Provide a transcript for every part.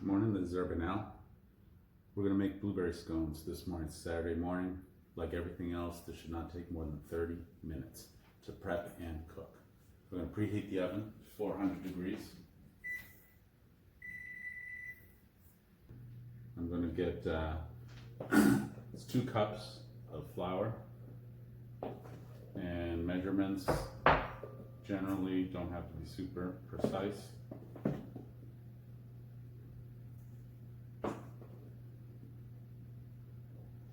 Good morning, this is Urban Al. We're going to make blueberry scones this morning. It's Saturday morning. Like everything else, this should not take more than 30 minutes to prep and cook. We're going to preheat the oven to 400 degrees. I'm going to get it's 2 cups of flour, and measurements generally don't have to be super precise.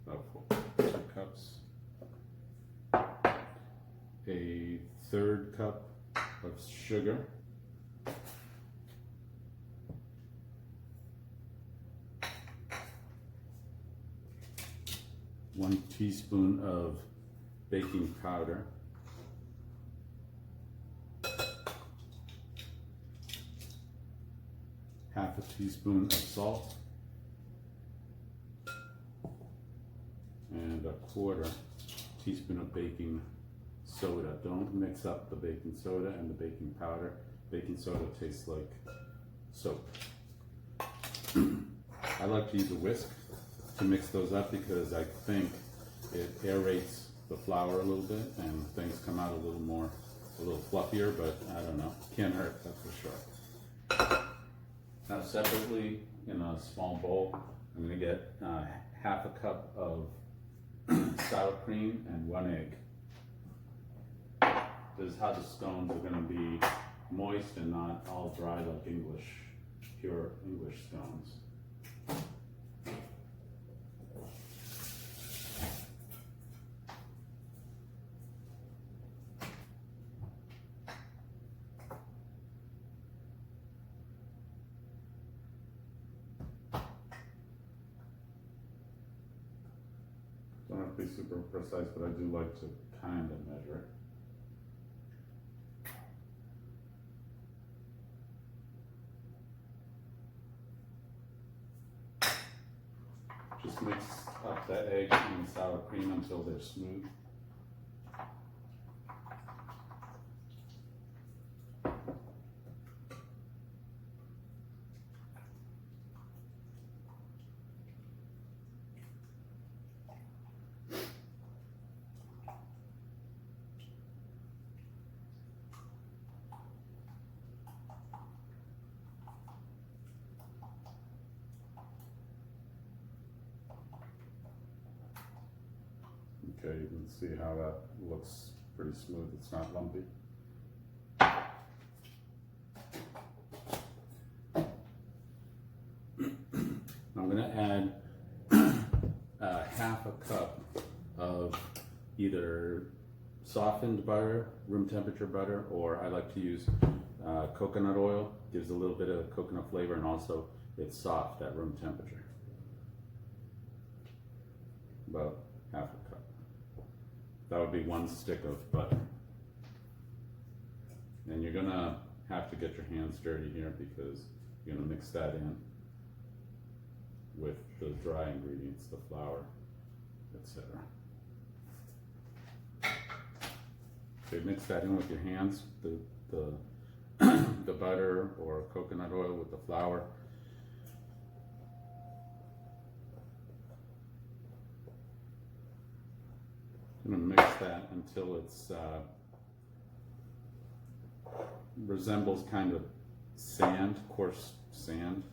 About 2 cups, a 1/3 cup of sugar, one teaspoon of baking powder, half a teaspoon of salt, and a 1/4 teaspoon of baking soda. Don't mix up the baking soda and the baking powder. Baking soda tastes like soap. I like to use a whisk to mix those up because I think it aerates the flour a little bit and things come out a little fluffier, but I don't know. Can't hurt, that's for sure. Now separately, in a small bowl, I'm going to get half a cup of sour cream and 1 egg. This is how the scones are going to be moist and not all dry like pure English scones. Don't have to be super precise, but I do like to kind of measure it. Just mix up the egg and the sour cream until they're smooth. Okay, you can see how that looks pretty smooth. It's not lumpy. I'm going to add half a cup of either softened butter, room temperature butter, or I like to use coconut oil. Gives a little bit of coconut flavor, and also it's soft at room temperature. About half a cup. That would be 1 stick of butter. And you're gonna have to get your hands dirty here because you're gonna mix that in with the dry ingredients, the flour, etc. So mix that in with your hands, the butter or coconut oil with the flour. I'm going to mix that until it's resembles kind of sand, coarse sand.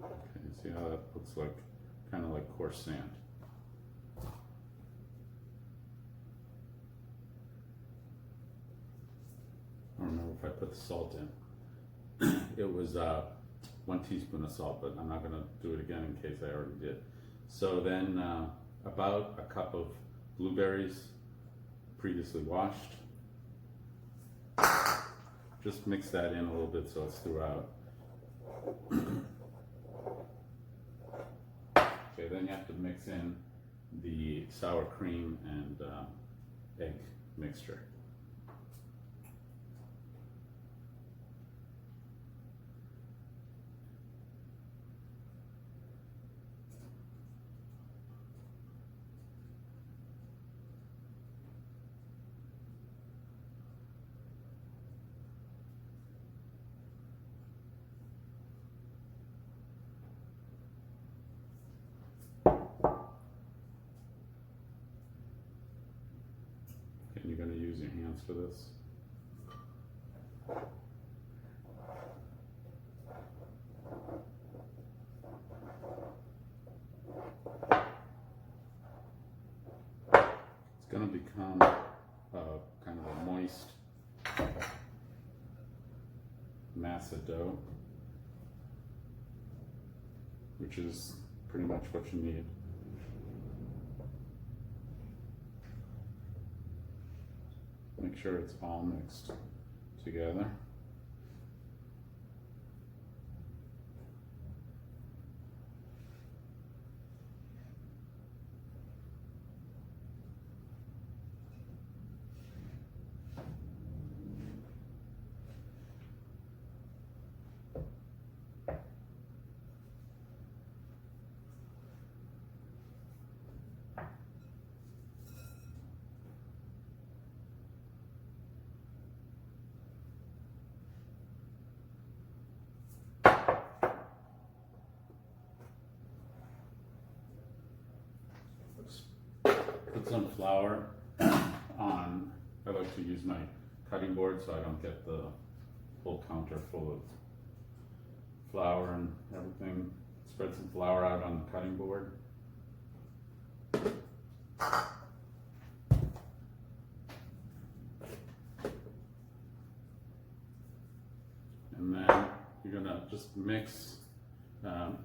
Okay, you see how that looks like? Kind of like coarse sand. I don't remember if I put the salt in. It was 1 teaspoon of salt, but I'm not going to do it again in case I already did. So then about a cup of blueberries, previously washed. Just mix that in a little bit so it's throughout. Okay, then you have to mix in the sour cream and egg mixture. hands for this. It's going to become kind of a moist mass of dough, which is pretty much what you need. Make sure it's all mixed together. Put some flour on. I like to use my cutting board so I don't get the whole counter full of flour and everything. Spread some flour out on the cutting board. And then you're gonna just mix,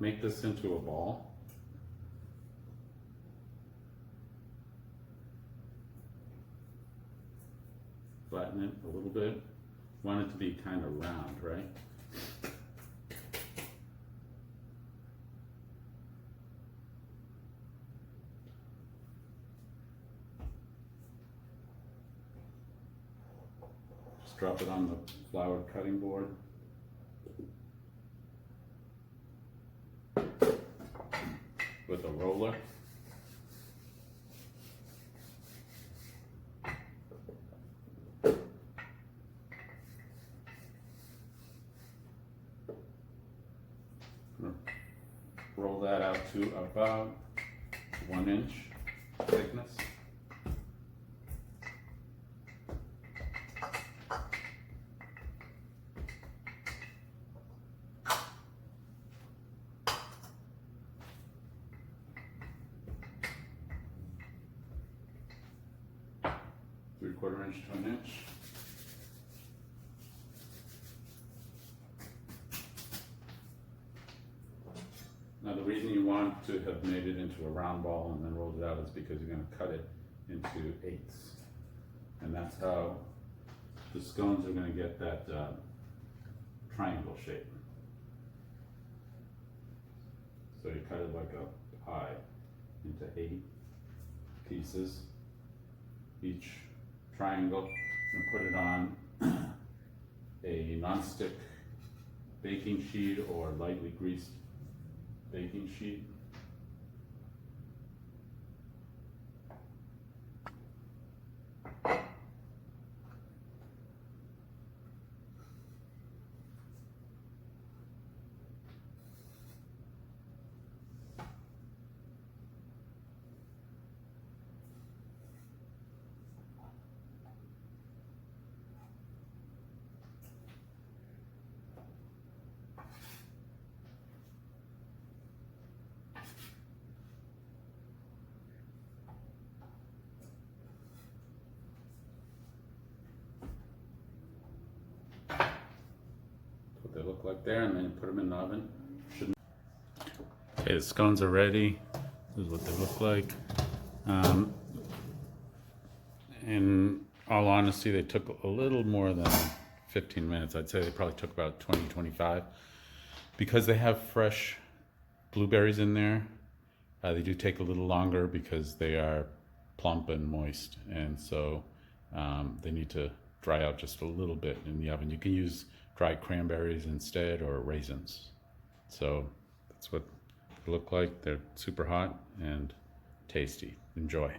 make this into a ball. Flatten it a little bit. Want it to be kind of round, right? Just drop it on the floured cutting board. With a roller. Roll that out to about 1 inch thickness. Three-quarter inch to 1 inch. Now the reason you want to have made it into a round ball and then rolled it out is because you're going to cut it into eighths. And that's how the scones are going to get that triangle shape. So you cut it like a pie into 8 pieces, each triangle, and put it on a non-stick baking sheet or lightly greased baking sheet. They look like there, and then you put them in the oven. Okay, the scones are ready. This is what they look like. In all honesty, they took a little more than 15 minutes. I'd say they probably took about 20, 25. Because they have fresh blueberries in there, they do take a little longer because they are plump and moist, and so they need to dry out just a little bit in the oven. You can use dried cranberries instead, or raisins. So that's what they look like. They're super hot and tasty. Enjoy.